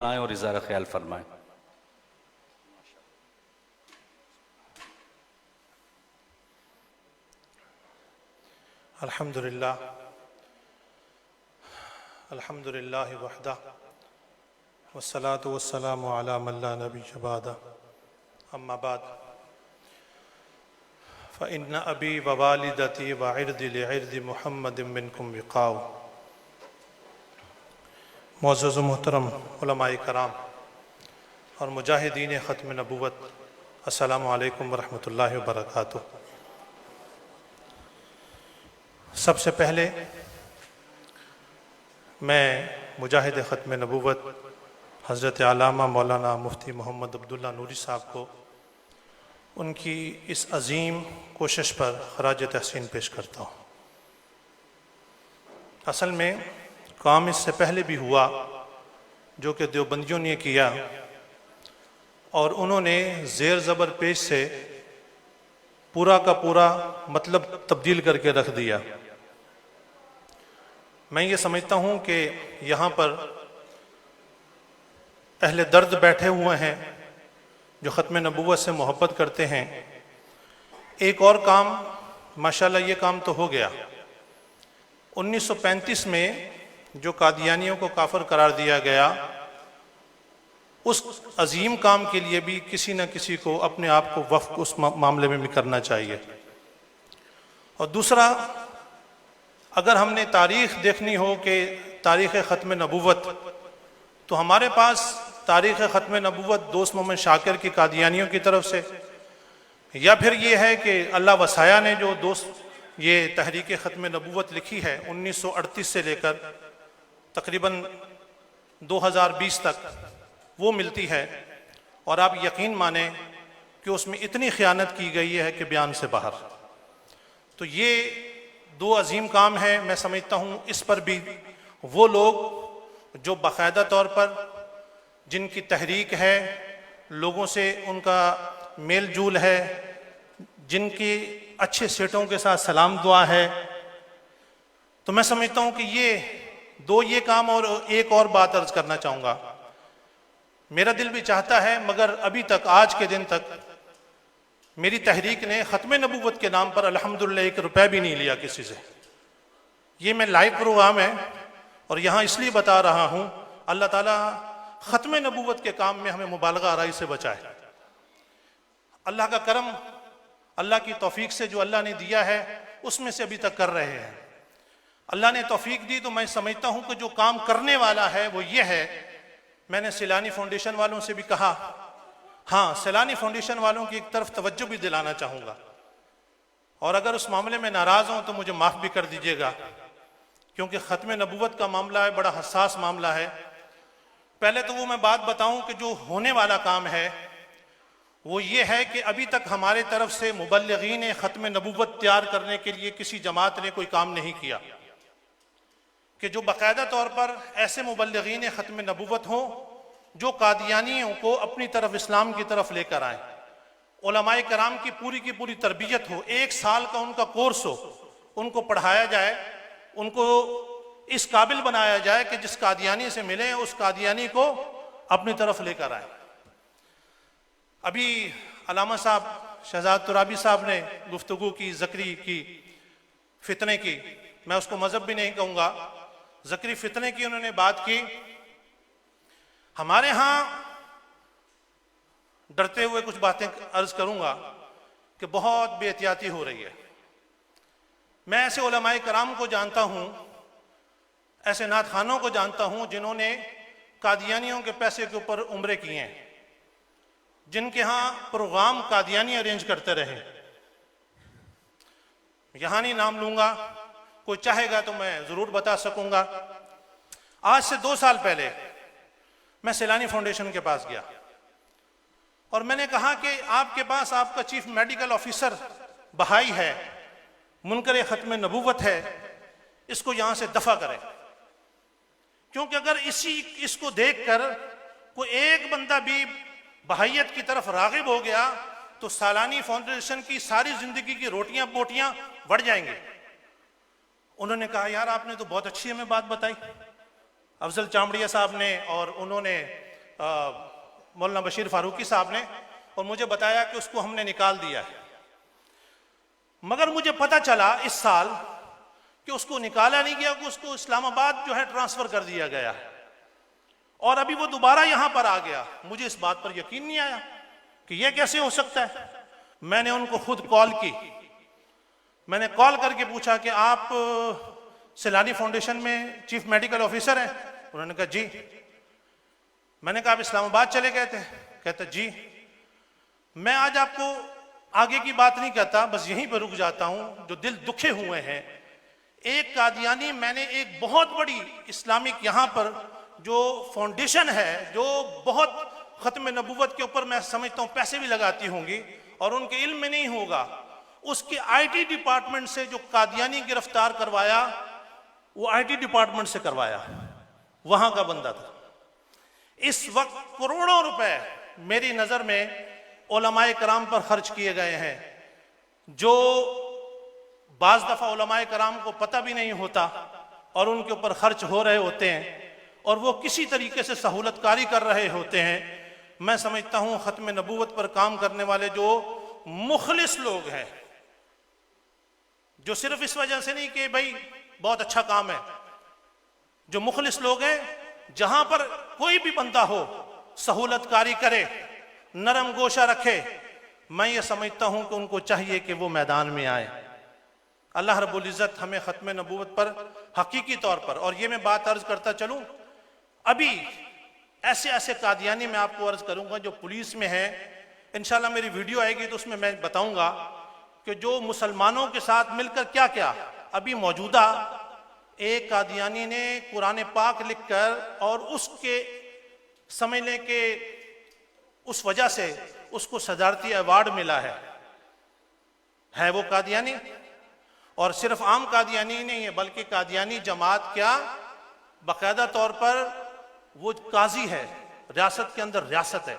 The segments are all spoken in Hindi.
आए और इज़ारा ख्याल फरमाएं। अल्हम्दुलिल्लाह अल्हम्दुलिल्लाहि वहदा वस्सलातु वस्सलामु अला मन ला नबिय्य बअदा अम्मा बाद फ़इन्न अबी व वालिदती व इर्दी लिइर्दी मुहम्मदिन मिनकुम विक़ाउ। मुअज़्ज़ज़ व मुहतरम उलमाए कराम और मुजाहिदीन ख़त्म नबूवत, अस्सलामु अलैकुम व रहमतुल्लाहि व बरकातुहू। सबसे पहले मैं मुजाहिद ख़त्म नबूवत हज़रत आलामा मौलाना मुफ्ती मोहम्मद अब्दुल्ला नूरी साहब को उनकी इस अज़ीम कोशिश पर ख़राज तहसीन पेश करता हूँ। असल में काम इससे पहले भी हुआ जो कि देवबंदियों ने किया और उन्होंने ज़ेर ज़बर पेश से पूरा का पूरा मतलब तब्दील करके रख दिया। मैं ये समझता हूँ कि यहाँ पर अहले दर्द बैठे हुए हैं जो ख़त्म नबूवत से मोहब्बत करते हैं। एक और काम माशाल्लाह ये काम तो हो गया। 1935 में जो कादियानियों को काफिर करार दिया गया, उस अजीम काम के लिए भी किसी न किसी को अपने आप को वफ़्क़ उस मामले में भी करना चाहिए। और दूसरा, अगर हमने तारीख़ देखनी हो कि तारीख़ ख़त्म नबूवत, तो हमारे पास तारीख़ ख़त्म नबूवत दोस्त मोहम्मद शाकिर की कादियानियों की तरफ से, या फिर ये है कि अल्लाह वसाया ने जो दोस्त ये तहरीक ख़त्म नबूवत लिखी है 1938 से लेकर तकरीबन 2020 तक, वो मिलती है। और आप यकीन माने कि उसमें इतनी ख़यानत की गई है कि बयान से बाहर। तो ये दो अजीम काम है। मैं समझता हूँ इस पर भी वो लोग जो बाकायदा तौर पर जिनकी तहरीक है, लोगों से उनका मेल जूल है, जिनकी अच्छे सेठों के साथ सलाम दुआ है, तो मैं समझता हूँ कि ये काम। और एक और बात अर्ज करना चाहूँगा, मेरा दिल भी चाहता है मगर अभी तक आज के दिन तक मेरी तहरीक ने ख़त्म नबूवत के नाम पर अल्हम्दुलिल्लाह 1 रुपया भी नहीं लिया किसी से। ये मैं लाइव प्रोग्राम है और यहाँ इसलिए बता रहा हूँ, अल्लाह ताला ख़त्म नबूवत के काम में हमें मुबालगा आराई से बचाए। अल्लाह का करम, अल्लाह की तौफीक से जो अल्लाह ने दिया है उसमें से अभी तक कर रहे हैं। अल्लाह ने तौफीक दी तो मैं समझता हूँ कि जो काम करने वाला है वो ये है। मैंने सैलानी फाउंडेशन वालों से भी कहा, हाँ, सैलानी फाउंडेशन वालों की एक तरफ तवज्जो भी दिलाना चाहूँगा, और अगर उस मामले में नाराज़ हों तो मुझे माफ़ भी कर दीजिएगा, क्योंकि ख़त्म नबूवत का मामला है, बड़ा हसास मामला है। पहले तो वो मैं बात बताऊं कि जो होने वाला काम है वो ये है कि अभी तक हमारे तरफ से मुबल्लिगीन ख़त्म नबूवत तैयार करने के लिए किसी जमात ने कोई काम नहीं किया कि जो बाकायदा तौर पर ऐसे मुबल्लिगीन ख़त्म नबूवत हों जो कादियानियों को अपनी तरफ, इस्लाम की तरफ लेकर आए। उलमाए कराम की पूरी तरबियत हो, 1 साल का उनका कोर्स हो, उनको पढ़ाया जाए, उनको इस काबिल बनाया जाए कि जिस कादियानी से मिले उस कादियानी को अपनी तरफ लेकर आए। अभी अलामा साहब शहजाद तुराबी साहब ने गुफ्तगू की ज़करी की फितने की, मैं उसको मज़हब भी नहीं कहूँगा, ज़करी फितने की उन्होंने बात की। हमारे यहाँ डरते हुए कुछ बातें अर्ज करूँगा कि बहुत बेहतियाती हो रही है। मैं ऐसे उलमाए कराम को जानता हूँ, ऐसे नात खानों को जानता हूँ जिन्होंने कादियानियों के पैसे के ऊपर उम्रे किए हैं, जिनके यहाँ प्रोग्राम कादियानी अरेंज करते रहे। यहाँ नहीं नाम लूँगा, कोई चाहेगा तो मैं ज़रूर बता सकूँगा। आज से 2 साल पहले मैं सैलानी फाउंडेशन के पास गया और मैंने कहा कि आपके पास आपका चीफ मेडिकल ऑफिसर बहाई है, मुनकर ख़त्म नबूवत है, इसको यहाँ से दफ़ा करें। क्योंकि अगर इसको देखकर कोई एक बंदा भी बहाइयत की तरफ राग़िब हो गया तो सैलानी फाउंडेशन की सारी ज़िंदगी की रोटियां बोटियां बढ़ जाएंगे। उन्होंने कहा, यार आपने तो बहुत अच्छी हमें बात बताई, अफजल चामड़िया साहब ने, और उन्होंने मौलाना बशीर फारूकी साहब ने, और मुझे बताया कि उसको हमने निकाल दिया है। मगर मुझे पता चला इस साल कि उसको निकाला नहीं गया, कि उसको इस्लामाबाद जो है ट्रांसफ़र कर दिया गया है, और अभी वो दोबारा यहाँ पर आ गया। मुझे इस बात पर यकीन नहीं आया कि यह कैसे हो सकता है। मैंने उनको खुद कॉल की, मैंने कॉल करके पूछा कि आप सैलानी फाउंडेशन में चीफ मेडिकल ऑफिसर हैं? उन्होंने कहा जी। मैंने कहा आप इस्लामाबाद चले गए थे? कहते जी। मैं आज आपको आगे की बात नहीं कहता, बस यहीं पर रुक जाता हूं। जो दिल दुखे हुए हैं, एक कादियानी, मैंने एक बहुत बड़ी इस्लामिक यहाँ पर जो फाउंडेशन है, जो बहुत ख़त्म नबूवत के ऊपर मैं समझता हूँ पैसे भी लगाती होंगी और उनके इल्म में नहीं होगा, उसके आईटी डिपार्टमेंट से जो कादियानी गिरफ्तार करवाया, वो आईटी डिपार्टमेंट से करवाया, वहां का बंदा था। इस वक्त करोड़ों रुपए मेरी नज़र में उलमाए कराम पर खर्च किए गए हैं, जो बाज़ दफ़ा उलमाए कराम को पता भी नहीं होता और उनके ऊपर खर्च हो रहे होते हैं, और वो किसी तरीके से सहूलतकारी कर रहे होते हैं। मैं समझता हूँ ख़त्म नबूवत पर काम करने वाले जो मुखलिस लोग हैं, जो सिर्फ इस वजह से नहीं कि भाई बहुत अच्छा काम है, जो मुखलिस लोग हैं, जहां पर कोई भी बंदा हो सहूलतकारी करे, नरम गोशा रखे, मैं ये समझता हूं कि उनको चाहिए कि वो मैदान में आए। अल्लाह रब्बुल इज़्ज़त हमें ख़त्म नबूवत पर हकीकी तौर पर, और ये मैं बात अर्ज करता चलूं, अभी ऐसे ऐसे कादियानी मैं आपको अर्ज करूंगा जो पुलिस में है। इंशाल्लाह मेरी वीडियो आएगी तो उसमें मैं बताऊंगा कि जो मुसलमानों के साथ मिलकर क्या क्या। अभी मौजूदा एक कादियानी ने कुरान पाक लिखकर, और उसके समझ लें कि उस वजह से उसको सदारती अवार्ड मिला है वो कादियानी। और सिर्फ आम कादियानी नहीं है, बल्कि कादियानी जमात क्या, बाकायदा तौर पर वो काजी है, रियासत के अंदर रियासत है।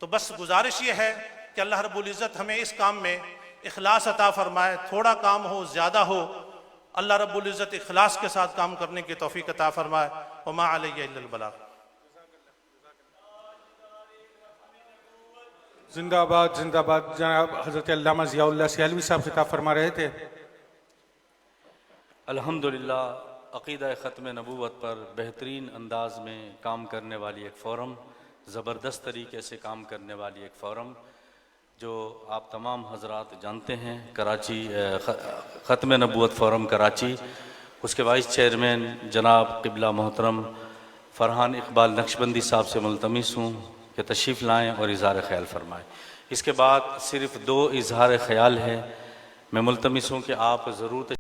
तो बस गुजारिश ये है कि अल्लाह रब्बुल इज़्ज़त हमें इस काम में इखलास अता फरमाए। थोड़ा काम हो, ज़्यादा हो, अल्लाह रब्बुल इज़्ज़त इखलास के साथ काम करने की तौफीक अता फरमाए। व मा अलैया इल्लल बलाग। जिंदाबाद जिंदाबाद। जनाब हज़रत अल्लामा ज़ियाउल्लाह सियालवी साहब खिताब फरमा रहे थे। अल्हम्दुलिल्लाह, अक़ीदा ख़त्म नबूवत पर बेहतरीन अंदाज में काम करने वाली एक फ़ोरम, ज़बरदस्त तरीके से काम करने वाली एक फ़ोरम, जो आप तमाम हजरात जानते हैं, कराची ख़त्म नबूवत फ़ोरम कराची, उसके वाइस चेयरमैन जनाब क़िबला मोहतरम फ़रहान इकबाल नक्शबंदी साहब से मुल्तमिस हूँ कि तशरीफ़ लाएँ और इज़हार ख़याल फरमाएँ। इसके बाद सिर्फ़ 2 इज़हार ख़याल है। मैं मुल्तमिस हूँ कि आप ज़रूर